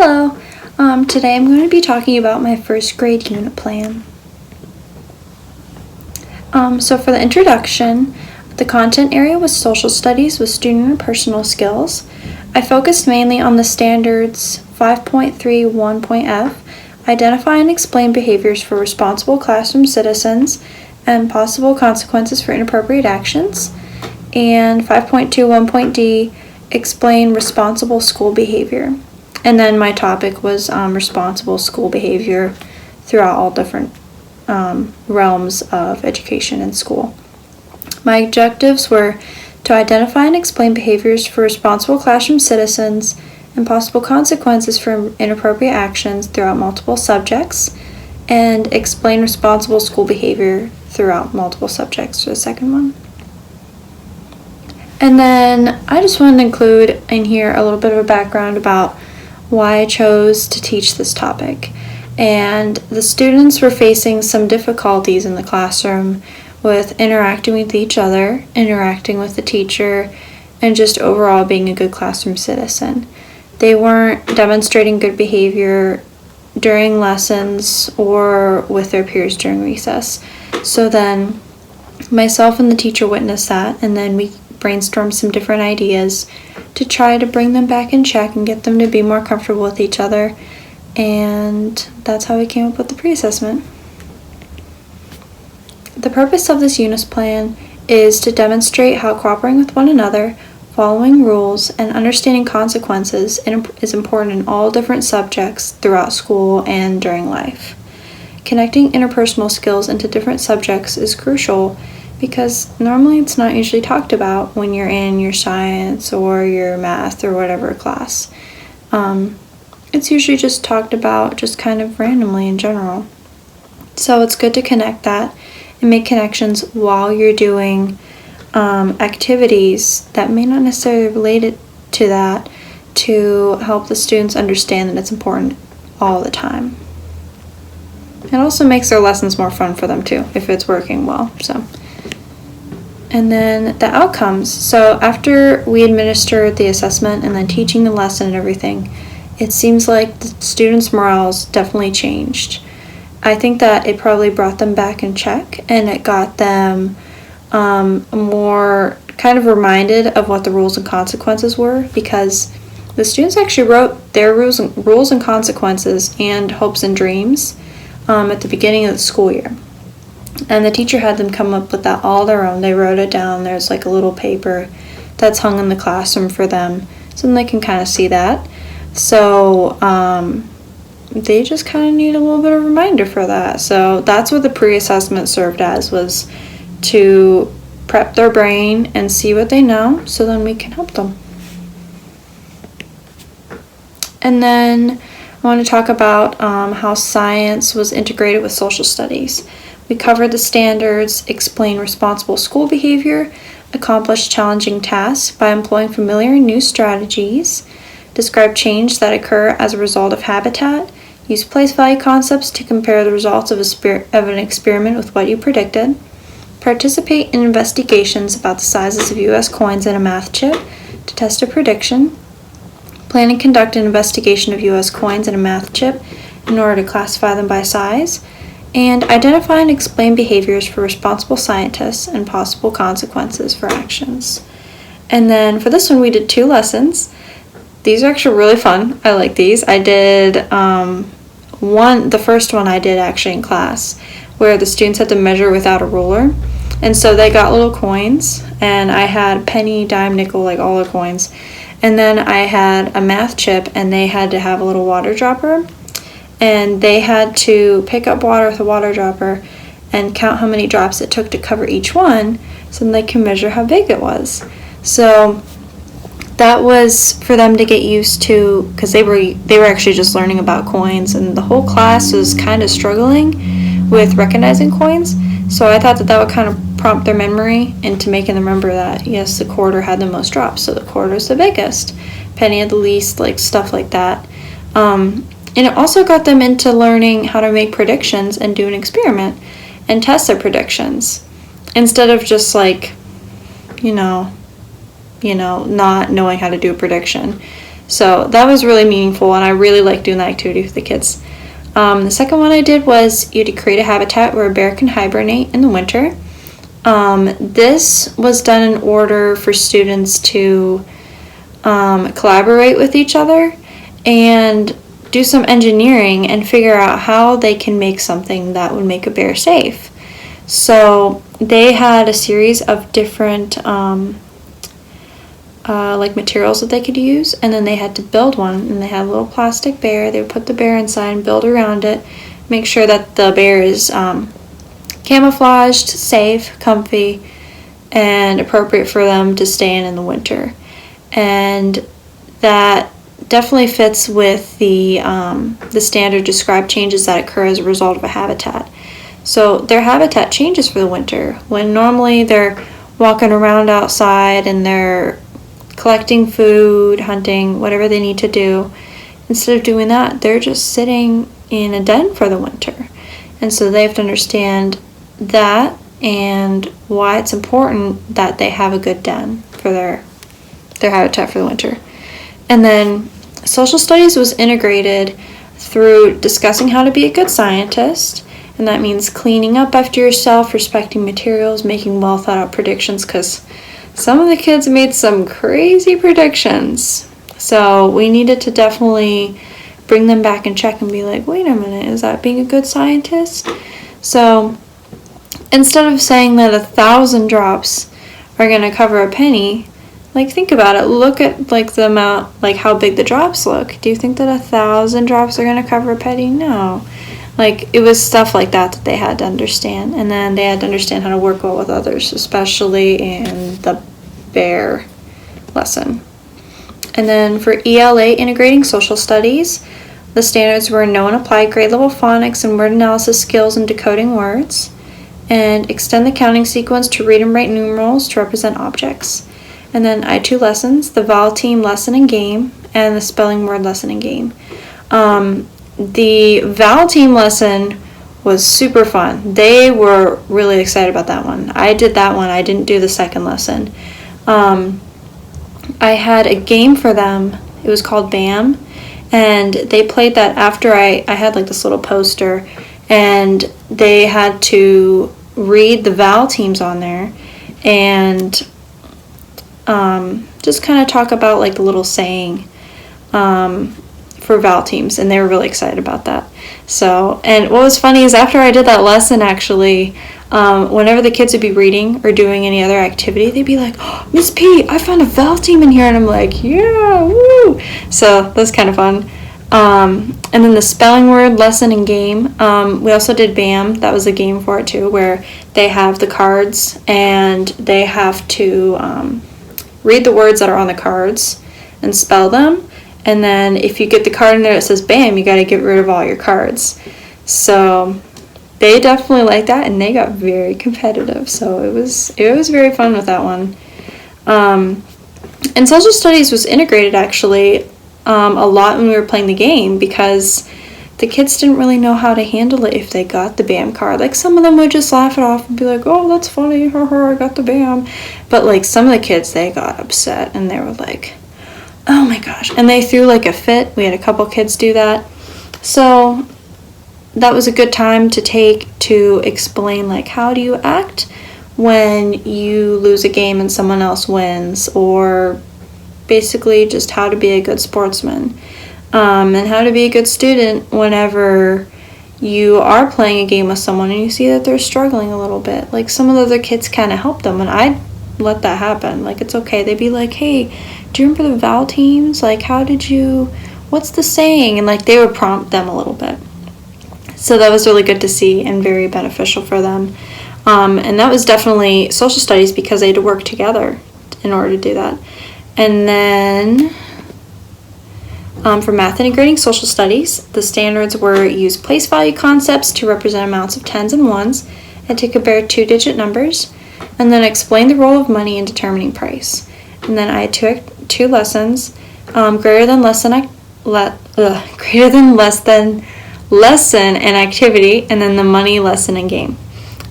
Hello. Today I'm going to be talking about my first grade unit plan. So for the introduction, the content area was social studies with student and interpersonal skills. I focused mainly on the standards 5.3.1.f, identify and explain behaviors for responsible classroom citizens and possible consequences for inappropriate actions, and 5.2.1.d, explain responsible school behavior. And then my topic was responsible school behavior throughout all different realms of education and school. My objectives were to identify and explain behaviors for responsible classroom citizens and possible consequences for inappropriate actions throughout multiple subjects, and explain responsible school behavior throughout multiple subjects for the second one. And then I just wanted to include in here a little bit of a background about why I chose to teach this topic. And the students were facing some difficulties in the classroom with interacting with each other, interacting with the teacher, and just overall being a good classroom citizen. They weren't demonstrating good behavior during lessons or with their peers during recess. So then myself and the teacher witnessed that, and then we brainstormed some different ideas to try to bring them back in check and get them to be more comfortable with each other. And that's how we came up with the pre-assessment. The purpose of this UNIS plan is to demonstrate how cooperating with one another, following rules, and understanding consequences is important in all different subjects throughout school and during life. Connecting interpersonal skills into different subjects is crucial because normally it's not usually talked about when you're in your science or your math or whatever class. It's usually just talked about just kind of randomly in general. So it's good to connect that and make connections while you're doing activities that may not necessarily relate it to that, to help the students understand that it's important all the time. It also makes their lessons more fun for them too, if it's working well. And then the outcomes. So after we administered the assessment and then teaching the lesson and everything, it seems like the students' morales definitely changed. I think that it probably brought them back in check, and it got them more kind of reminded of what the rules and consequences were, because the students actually wrote their rules and consequences and hopes and dreams at the beginning of the school year. And the teacher had them come up with that all their own. They wrote it down. There's like a little paper that's hung in the classroom for them, so then they can kind of see that. So they just kind of need a little bit of a reminder for that. So that's what the pre-assessment served as, was to prep their brain and see what they know, so then we can help them. And then I want to talk about how science was integrated with social studies. We covered the standards, explain responsible school behavior, accomplish challenging tasks by employing familiar and new strategies, describe change that occur as a result of habitat, use place value concepts to compare the results of an experiment with what you predicted, participate in investigations about the sizes of U.S. coins in a math chip to test a prediction, plan and conduct an investigation of U.S. coins in a math chip in order to classify them by size, and identify and explain behaviors for responsible scientists and possible consequences for actions. And then for this one, we did 2 lessons. These are actually really fun. I like these. I did the first one I did actually in class, where the students had to measure without a ruler. And so they got little coins, and I had penny, dime, nickel, like all the coins. And then I had a math chip, and they had to have a little water dropper. And they had to pick up water with a water dropper and count how many drops it took to cover each one, so then they can measure how big it was. So that was for them to get used to, because they were actually just learning about coins, and the whole class was kind of struggling with recognizing coins. So I thought that would kind of prompt their memory into making them remember that, yes, the quarter had the most drops, so the quarter is the biggest. Penny had the least, like stuff like that. And it also got them into learning how to make predictions and do an experiment and test their predictions, instead of just like, not knowing how to do a prediction. So that was really meaningful, and I really liked doing that activity with the kids. The second one I did was you had to create a habitat where a bear can hibernate in the winter. This was done in order for students to collaborate with each other and do some engineering and figure out how they can make something that would make a bear safe. So they had a series of different like materials that they could use, and then they had to build one, and they had a little plastic bear. They would put the bear inside and build around it, make sure that the bear is camouflaged, safe, comfy, and appropriate for them to stay in the winter. And that definitely fits with the standard described changes that occur as a result of a habitat. So their habitat changes for the winter. When normally they're walking around outside and they're collecting food, hunting, whatever they need to do, instead of doing that, they're just sitting in a den for the winter. And so they have to understand that and why it's important that they have a good den for their habitat for the winter. And then social studies was integrated through discussing how to be a good scientist, and that means cleaning up after yourself, respecting materials, making well thought out predictions, because some of the kids made some crazy predictions. So we needed to definitely bring them back and check and be like, wait a minute, is that being a good scientist? So instead of saying that 1,000 drops are going to cover a penny, like, think about it. Look at, like, the amount, like, how big the drops look. Do you think that 1,000 drops are going to cover a penny? No. Like, it was stuff like that they had to understand. And then they had to understand how to work well with others, especially in the bear lesson. And then for ELA, integrating social studies, the standards were know and apply grade level phonics and word analysis skills and decoding words, and extend the counting sequence to read and write numerals to represent objects. And then I had 2 lessons, the vowel team lesson and game, and the spelling word lesson and game. The vowel team lesson was super fun. They were really excited about that one. I did that one. I didn't do the second lesson. I had a game for them. It was called BAM, and they played that after I had like this little poster, and they had to read the vowel teams on there and just kind of talk about like the little saying for vowel teams, and they were really excited about that. So, and what was funny is after I did that lesson, actually, whenever the kids would be reading or doing any other activity, they'd be like, oh, Miss P, I found a vowel team in here, and I'm like, yeah, woo! So that's kind of fun. And then the spelling word lesson and game, we also did BAM. That was a game for it too, where they have the cards and they have to read the words that are on the cards and spell them. And then if you get the card in there that says BAM, you got to get rid of all your cards. So they definitely liked that, and they got very competitive. So it was very fun with that one. And social studies was integrated actually a lot when we were playing the game, because the kids didn't really know how to handle it if they got the BAM card. Like, some of them would just laugh it off and be like, oh, that's funny, I got the BAM. But like some of the kids, they got upset and they were like, oh my gosh. And they threw like a fit. We had a couple kids do that. So that was a good time to take to explain, like, how do you act when you lose a game and someone else wins, or basically just how to be a good sportsman, and how to be a good student whenever you are playing a game with someone and you see that they're struggling a little bit. Like, some of the other kids kind of help them, and I let that happen. Like, it's okay. They'd be like, hey, do you remember the vowel teams? Like, what's the saying? And like, they would prompt them a little bit. So that was really good to see and very beneficial for them. And that was definitely social studies, because they had to work together in order to do that. And then for math integrating social studies, the standards were use place value concepts to represent amounts of tens and ones and to compare 2-digit numbers, and then explain the role of money in determining price. And then I had two lessons, greater than less than lesson and activity, and then the money lesson and game.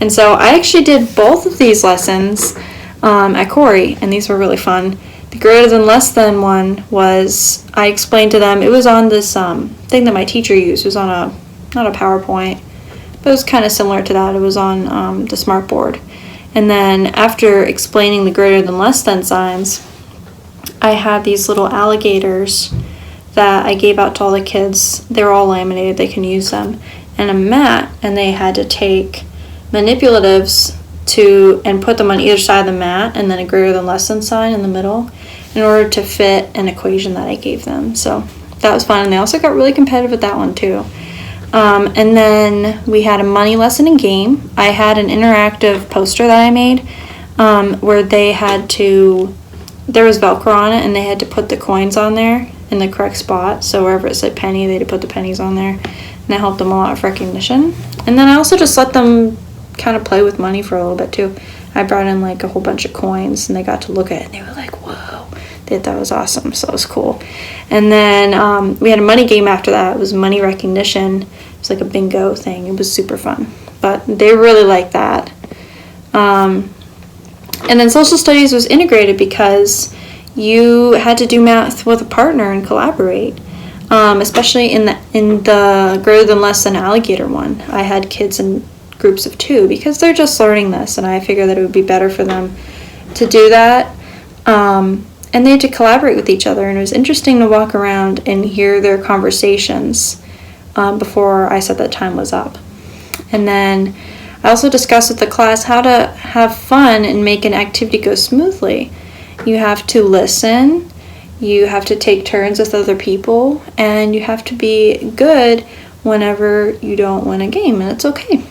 And so I actually did both of these lessons at Corey, and these were really fun. The greater than less than one was, I explained to them, it was on this thing that my teacher used. It was on not a PowerPoint, but it was kind of similar to that. It was on the smartboard. And then after explaining the greater than less than signs, I had these little alligators that I gave out to all the kids. They were all laminated, they can use them, and a mat, and they had to take manipulatives and put them on either side of the mat, and then a greater than less than sign in the middle, in order to fit an equation that I gave them. So that was fun, and they also got really competitive with that one too. And then we had a money lesson and game. I had an interactive poster that I made where they had to, there was Velcro on it, and they had to put the coins on there in the correct spot. So wherever it said penny, they had to put the pennies on there, and that helped them a lot with recognition. And then I also just let them kind of play with money for a little bit too. I brought in like a whole bunch of coins, and they got to look at it, and they were like, whoa, they thought that was awesome. So it was cool. And then we had a money game after that. It was money recognition. It was like a bingo thing. It was super fun, but they really liked that. And then social studies was integrated because you had to do math with a partner and collaborate, especially in the greater than less than alligator one. I had kids in groups of 2 because they're just learning this, and I figured that it would be better for them to do that. And they had to collaborate with each other, and it was interesting to walk around and hear their conversations before I said that time was up. And then I also discussed with the class how to have fun and make an activity go smoothly. You have to listen, you have to take turns with other people, and you have to be good whenever you don't win a game, and it's okay.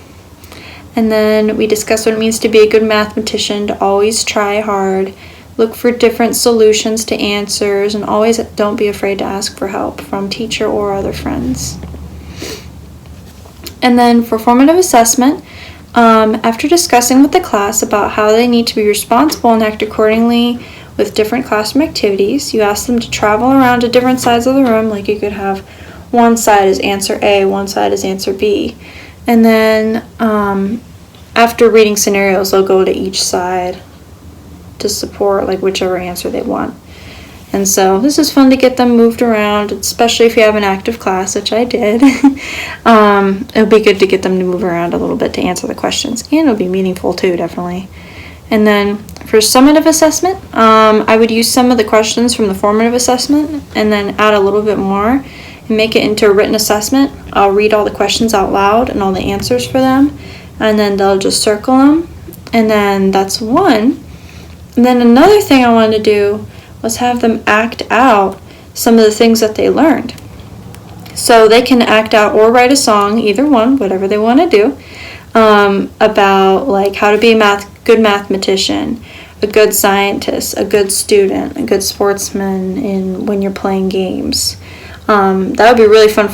And then we discussed what it means to be a good mathematician, to always try hard, look for different solutions to answers, and always don't be afraid to ask for help from teacher or other friends. And then for formative assessment, after discussing with the class about how they need to be responsible and act accordingly with different classroom activities, you ask them to travel around to different sides of the room. Like you could have one side is answer A, one side is answer B. And then after reading scenarios, they'll go to each side to support like whichever answer they want. And so this is fun to get them moved around, especially if you have an active class, which I did. It'll be good to get them to move around a little bit to answer the questions, and it'll be meaningful too, definitely. And then for summative assessment, I would use some of the questions from the formative assessment and then add a little bit more and make it into a written assessment. I'll read all the questions out loud and all the answers for them, and then they'll just circle them, and then that's one. And then another thing I wanted to do was have them act out some of the things that they learned. So they can act out or write a song, either one, whatever they want to do, about like how to be a good mathematician, a good scientist, a good student, a good sportsman when you're playing games. That would be really fun for them